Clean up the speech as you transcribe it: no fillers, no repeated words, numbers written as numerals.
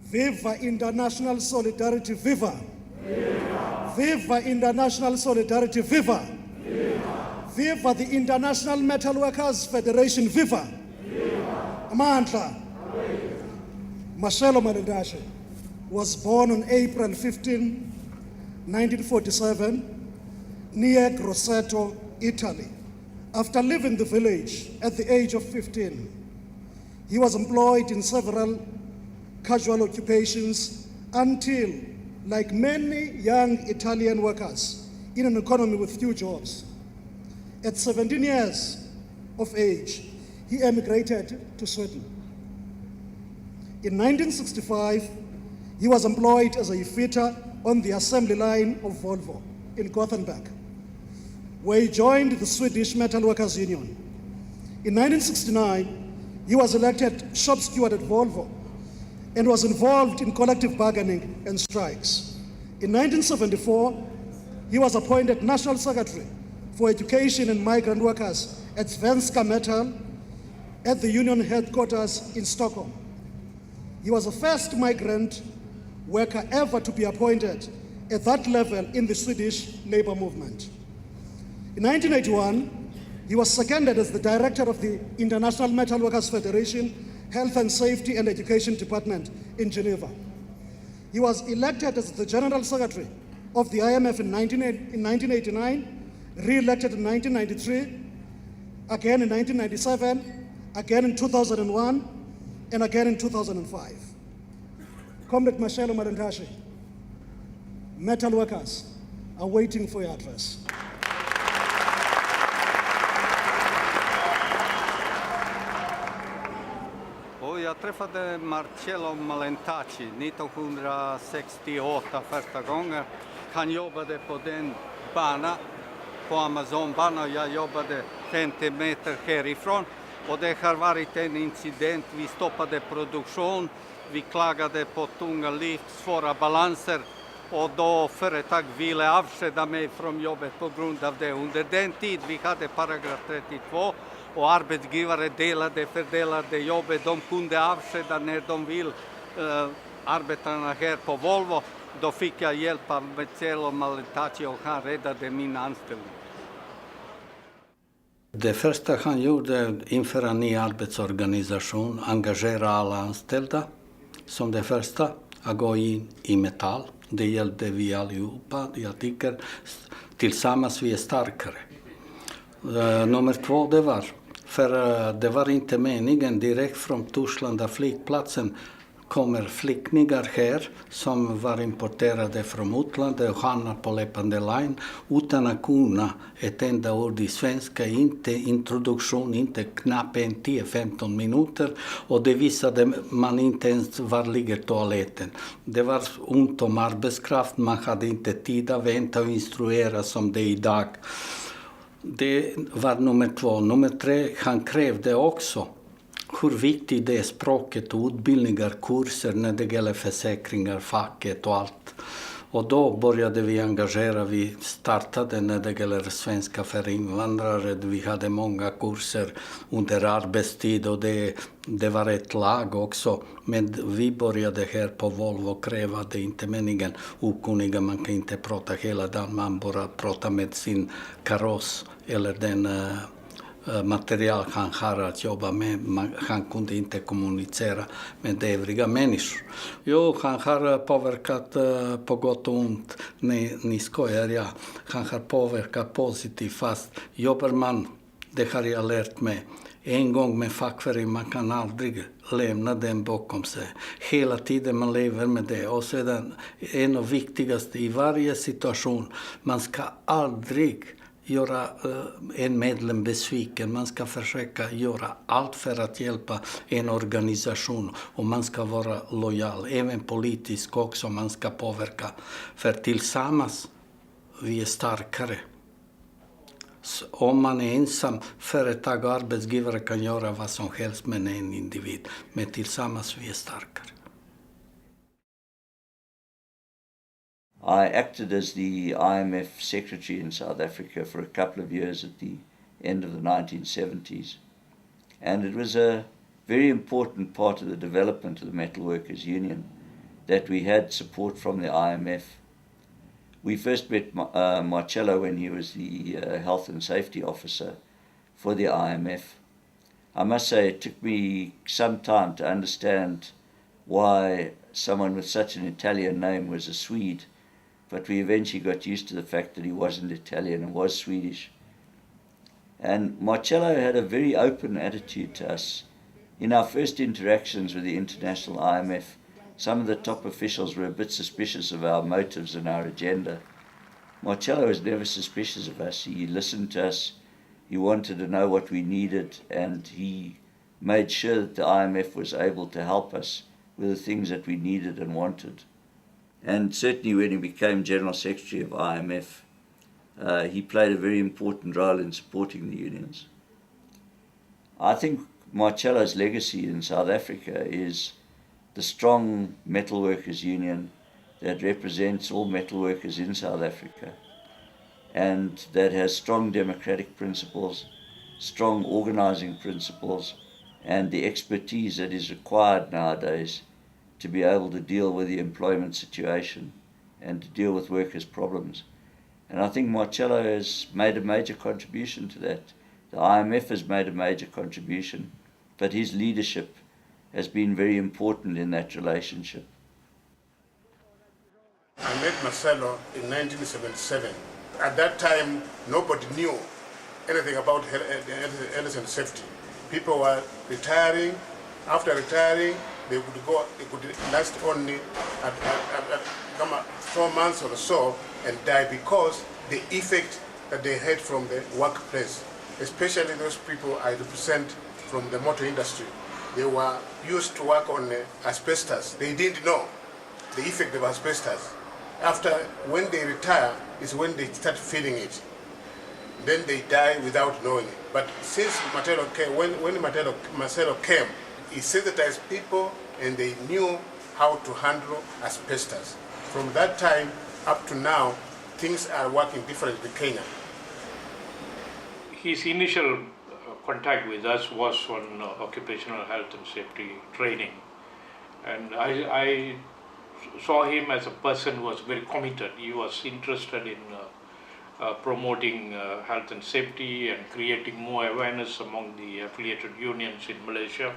Viva International Solidarity, viva! Viva! Viva International Solidarity, viva! Viva! Viva the International Metalworkers Federation, viva! Viva! Amandla! Marcello Malentacchi was born on April 15, 1947, near Grosseto, Italy. After leaving the village at the age of 15, he was employed in several casual occupations until, like many young Italian workers in an economy with few jobs, at 17 years of age, he emigrated to Sweden. In 1965, he was employed as a fitter on the assembly line of Volvo in Gothenburg, where he joined the Swedish Metalworkers Union. In 1969, he was elected shop steward at Volvo and was involved in collective bargaining and strikes. In 1974, he was appointed National Secretary for Education and Migrant Workers at Svenska Metal at the union headquarters in Stockholm. He was the first migrant worker ever to be appointed at that level in the Swedish labor movement. In 1981, he was seconded as the director of the International Metalworkers Federation Health and Safety and Education Department in Geneva. He was elected as the General Secretary of the IMF in 1989, re-elected in 1993, again in 1997, again in 2001, and again in 2005. Comrade Marcello Malentacchi, metal workers are waiting for your address. Jag träffade Marcello Malentacchi 1968 första gången. Han jobbade på den banan, på Amazonbanan. Jag jobbade 50 meter härifrån. Och det har varit en incident. Vi stoppade produktion. Vi klagade på tunga lyft, svåra balanser. Och då företag ville avskeda mig från jobbet på grund av det. Under den tid vi hade paragraf 32 och arbetsgivare fördelade jobbet. De kunde avskeda när de vill arbetarna här på Volvo. Då fick jag hjälp av Marcello Malentacchi och han räddade min anställning. Det första han gjorde inför en ny arbetsorganisation, engagera alla anställda. Som det första, att gå in i Metall. Det gällde vi allihopa. Jag tycker tillsammans vi är starkare. Nummer 2 det var, för det var inte meningen direkt från Torslanda flygplatsen kommer flyktingar här som var importerade från utlandet och hamnar på löpande line utan att kunna ett enda ord i svenska, inte introduktion, inte knappt 10-15 minuter och det visade man inte ens var ligger toaletten. Det var ont om arbetskraft, man hade inte tid att vänta och instruera som det är idag. Det var nummer 2. Nummer 3, han krävde också hur viktigt det är språket och utbildningar, kurser när det gäller försäkringar, facket och allt. Och då började vi engagera, vi startade när det gäller svenska för invandrare. Vi hade många kurser under arbetstid och det var ett lag också. Men vi började här på Volvo kräva det inte meningen okunniga, man kan inte prata hela dagen, man bara prata med sin kaross eller den material han har att jobba med. Han kunde inte kommunicera med de övriga människor. Jo, han har påverkat på gott och ont. Ni skojar, ja. Han har påverkat positivt fast jobbar man, det har jag lärt mig. En gång med fackförening, man kan aldrig lämna den bakom sig. Hela tiden man lever med det. Och sedan, en av viktigaste i varje situation, man ska aldrig göra en medlem besviken. Man ska försöka göra allt för att hjälpa en organisation och man ska vara lojal, även politiskt också, man ska påverka. För tillsammans, vi är starkare. Så om man är ensam, företag och arbetsgivare kan göra vad som helst med en individ. Men tillsammans, vi är starkare. I acted as the IMF secretary in South Africa for a couple of years at the end of the 1970s. And it was a very important part of the development of the Metalworkers Union. that we had support from the IMF. We first met Marcello when he was the health and safety officer for the IMF. I must say it took me some time to understand why someone with such an Italian name was a Swede, but we eventually got used to the fact that he wasn't Italian and was Swedish. And Marcello had a very open attitude to us. In our first interactions with the International IMF, some of the top officials were a bit suspicious of our motives and our agenda. Marcello was never suspicious of us. He listened to us, he wanted to know what we needed, and he made sure that the IMF was able to help us with the things that we needed and wanted. And certainly when he became General Secretary of IMF, he played a very important role in supporting the unions. I think Marcello's legacy in South Africa is the strong metalworkers union that represents all metalworkers in South Africa and that has strong democratic principles, strong organizing principles, and the expertise that is required nowadays to be able to deal with the employment situation and to deal with workers' problems. And I think Marcello has made a major contribution to that. The IMF has made a major contribution, but his leadership has been very important in that relationship. I met Marcello in 1977. At that time, nobody knew anything about health and safety. People were retiring. After retiring, they could last only 4 months or so and die because the effect that they had from the workplace, especially those people I represent from the motor industry. They were used to work on asbestos. They didn't know the effect of asbestos. After, when they retire, is when they start feeling it. Then they die without knowing it. But since Marcello came, when Marcello came, he sensitized people and they knew how to handle asbestos. From that time up to now, things are working differently in Kenya. His initial contact with us was on occupational health and safety training, and I saw him as a person who was very committed. He was interested in promoting health and safety and creating more awareness among the affiliated unions in Malaysia.